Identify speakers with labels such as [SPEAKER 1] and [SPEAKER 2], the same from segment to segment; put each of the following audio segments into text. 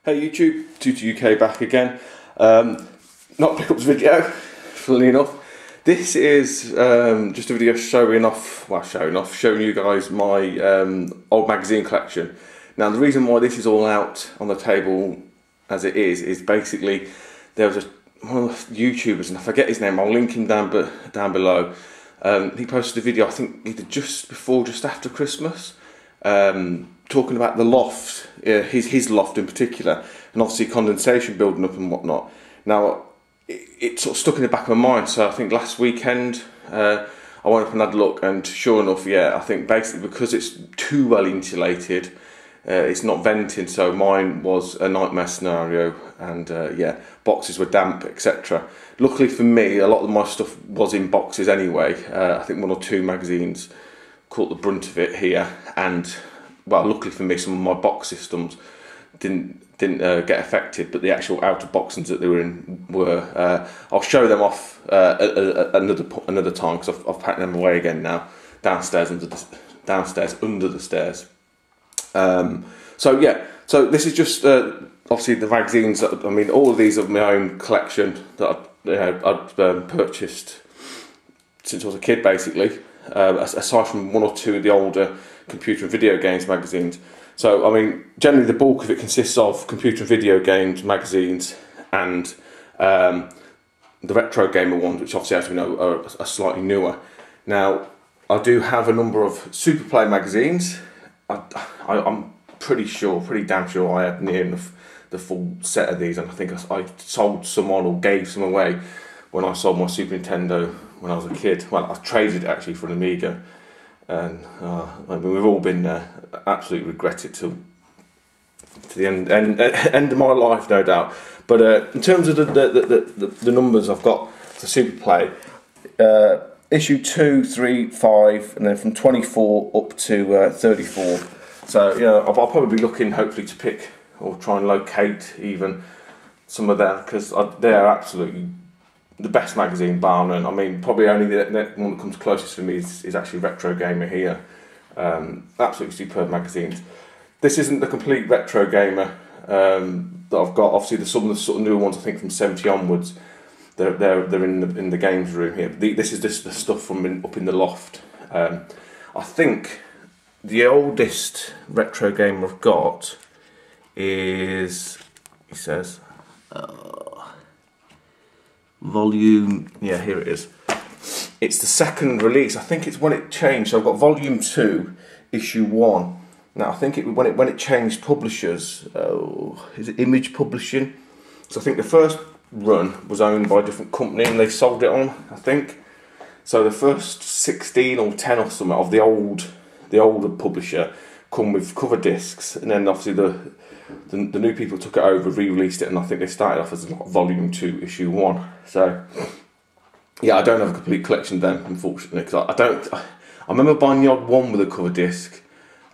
[SPEAKER 1] Hey YouTube, Tutor UK back again. Not pickups video, funnily enough. This is just a video showing you guys my old magazine collection. Now the reason why this is all out on the table as it is basically there was one of the YouTubers, and I forget his name, I'll link him down below. He posted a video, I think either just after Christmas, talking about the loft, his loft in particular, and obviously condensation building up and whatnot. Now, it sort of stuck in the back of my mind, so I think last weekend I went up and had a look, and sure enough, yeah, I think basically because it's too well insulated, it's not venting, so mine was a nightmare scenario, and yeah, boxes were damp, etc. Luckily for me, a lot of my stuff was in boxes anyway. I think one or two magazines caught the brunt of it here, and well, luckily for me, some of my box systems didn't get affected, but the actual outer boxes that they were in were. I'll show them off another time, because I've packed them away again now, downstairs under the stairs. So yeah, so this is just obviously the magazines that, I mean, all of these are my own collection that I'd purchased since I was a kid, basically. Aside from one or two of the older computer and video games magazines. So, I mean, generally the bulk of it consists of computer and video games magazines and the retro gamer ones, which obviously, as we know, are slightly newer. Now, I do have a number of Superplay magazines. I'm pretty damn sure I had near enough the full set of these, and I think I sold some on or gave some away when I sold my Super Nintendo when I was a kid. Well, I traded it actually for an Amiga, and I mean, we've all been absolutely regret it to the end of my life, no doubt. But in terms of the numbers I've got for Superplay, issue 2, 3, 5, and then from 24 up to 34. So you know, I'll probably be looking hopefully to pick or try and locate even some of them, because they are absolutely the best magazine, bar none. I mean, probably only the one that comes closest for me is actually Retro Gamer here. Absolutely superb magazines. This isn't the complete Retro Gamer that I've got. Obviously, some of the sort of newer ones, I think from 70 onwards, they're in the games room here. But this is just the stuff from up in the loft. I think the oldest Retro Gamer I've got is, he says, volume, yeah, here it is. It's the second release. I think it's when it changed. So I've got volume 2, issue 1. Now I think when it changed publishers, is it Image Publishing? So I think the first run was owned by a different company and they sold it on, I think. So the first 16 or 10 or something of the older publisher come with cover discs, and then obviously the new people took it over, re-released it, and I think they started off as volume 2, issue 1. So yeah, I don't have a complete collection of them, unfortunately, because I remember buying the odd one with a cover disc.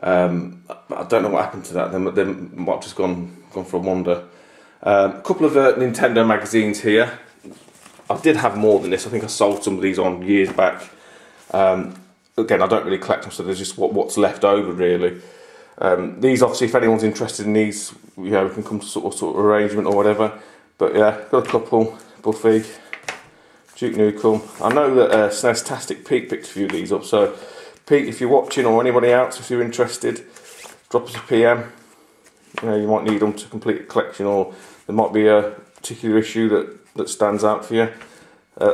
[SPEAKER 1] I don't know what happened to that. They might have just gone for a wander. A couple of Nintendo magazines here. I did have more than this. I think I sold some of these on years back. Again, I don't really collect them, so there's just what's left over, really. These, obviously, if anyone's interested in these, you know, we can come to sort of arrangement or whatever. But yeah, got a couple. Buffy, Duke Nukem. I know that SNEStastic Pete picked a few of these up, so Pete, if you're watching, or anybody else, if you're interested, drop us a PM. You know, you might need them to complete a collection, or there might be a particular issue that stands out for you.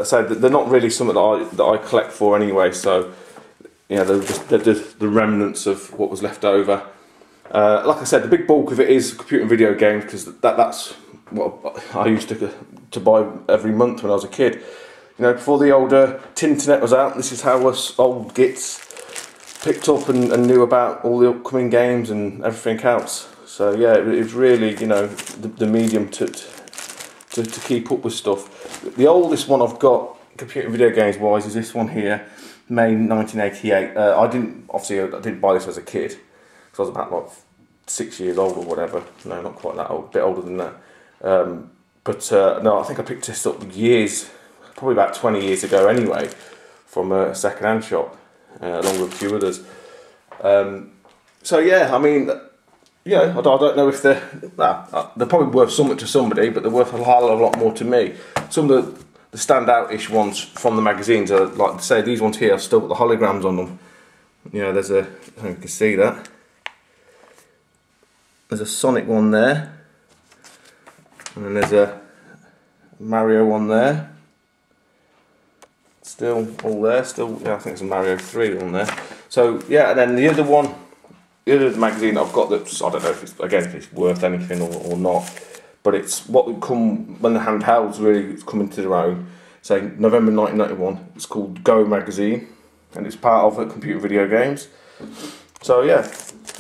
[SPEAKER 1] So they're not really something that I collect for anyway, so you know, they're just the remnants of what was left over. Like I said, the big bulk of it is computer and video games, because that's what I used to buy every month when I was a kid. You know, before the older Tinternet was out, this is how us old gits picked up and knew about all the upcoming games and everything else. So yeah, it was really, you know, the medium to keep up with stuff. The oldest one I've got, computer and video games wise, is this one here, May 1988. I didn't buy this as a kid, because I was about like 6 years old or whatever. No, not quite that old, a bit older than that. No, I think I picked this up probably about 20 years ago anyway, from a second-hand shop, along with a few others. So yeah, I mean, yeah, I don't know if they're, well, they're probably worth something to somebody, but they're worth a lot more to me. Some of the standout-ish ones from the magazines are, like I say, these ones here, I've still got the holograms on them. You know, there's a, I don't know if you can see that. There's a Sonic one there. And then there's a Mario one there. Still all there, still, yeah, I think it's a Mario 3 on there. So, yeah, and then the other one, the other magazine I've got that's, I don't know if it's, again, if it's worth anything or not, but it's what would come when the handhelds really come into their own, saying November 1991. It's called Go magazine, and it's part of Computer Video Games. So yeah,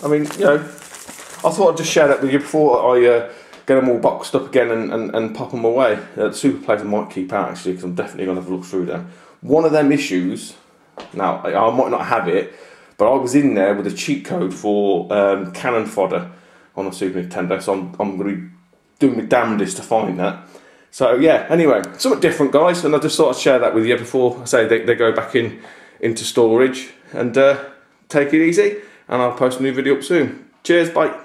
[SPEAKER 1] I mean, you know, I thought I'd just share that with you before I get them all boxed up again and pop them away. The Super Plays I might keep out actually, because I'm definitely going to have a look through them. One of them issues, now I might not have it, but I was in there with a cheat code for cannon fodder on a Super Nintendo, so I'm going to be doing my damnedest to find that. So yeah, anyway, something different, guys, and I just thought I'd share that with you before I say they go back into storage. And take it easy, and I'll post a new video up soon. Cheers, bye.